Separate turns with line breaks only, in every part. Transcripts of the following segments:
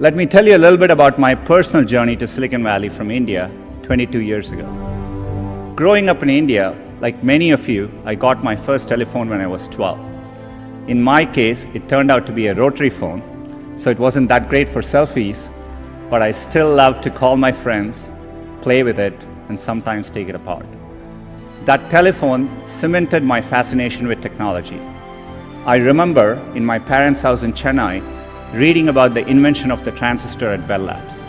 Let me tell you a little bit about my personal journey to Silicon Valley from India 22 years ago. Growing up in India, like many of you, I got my first telephone when I was 12. In my case, it turned out to be a rotary phone, so it wasn't that great for selfies, but I still loved to call my friends, play with it, and sometimes take it apart. That telephone cemented my fascination with technology. I remember in my parents' house in Chennai reading about the invention of the transistor at Bell Labs.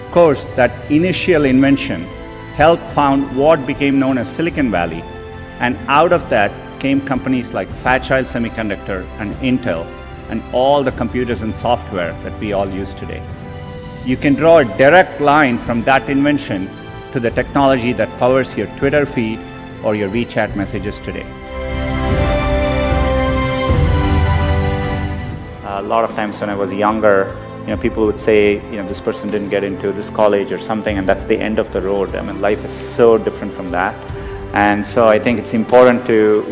Of course, that initial invention helped found what became known as Silicon Valley, and out of that came companies like Fairchild Semiconductor and Intel and all the computers and software that we all use today. You can draw a direct line from that invention to the technology that powers your Twitter feed or your WeChat messages today. A lot of times when I was younger, people would say, this person didn't get into this college or something, and that's the end of the road. I mean, life is so different from that. And so I think it's important to,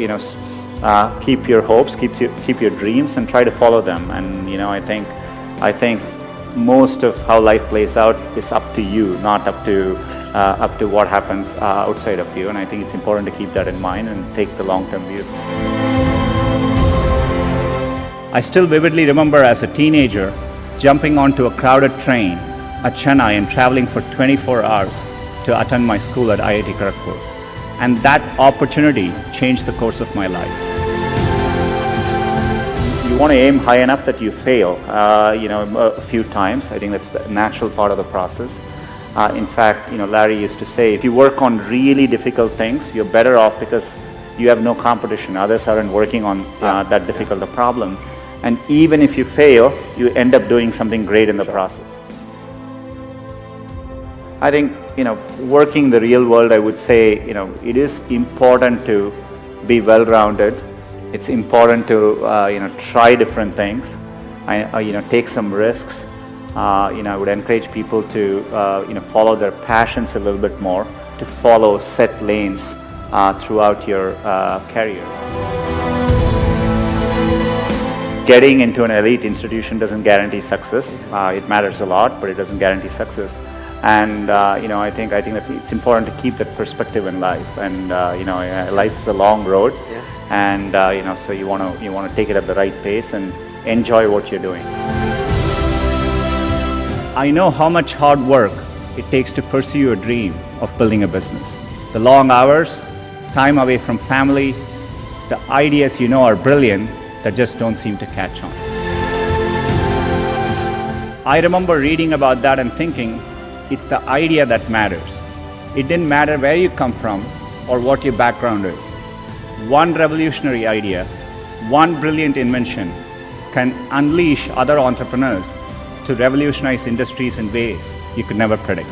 keep your hopes, keep your dreams, and try to follow them. And I think most of how life plays out is up to you, not up to what happens outside of you. And I think it's important to keep that in mind and take the long-term view. I still vividly remember as a teenager jumping onto a crowded train at Chennai and traveling for 24 hours to attend my school at IIT Kharagpur. And that opportunity changed the course of my life. You want to aim high enough that you fail, a few times. I think that's the natural part of the process. In fact, Larry used to say, if you work on really difficult things, you're better off because you have no competition. Others aren't working on that difficult a problem. And even if you fail, you end up doing something great in the process. I think, working the real world, I would say, it is important to be well-rounded. It's important to, try different things. Take some risks. I would encourage people to, follow their passions a little bit more, to follow set lanes throughout your career. Getting into an elite institution doesn't guarantee success. It matters a lot, but it doesn't guarantee success. And I think it's important to keep that perspective in life. And life is a long road, and so you want to take it at the right pace and enjoy what you're doing. I know how much hard work it takes to pursue your dream of building a business. The long hours, time away from family, the ideas are brilliant that just don't seem to catch on. I remember reading about that and thinking, it's the idea that matters. It didn't matter where you come from or what your background is. One revolutionary idea, one brilliant invention can unleash other entrepreneurs to revolutionize industries in ways you could never predict.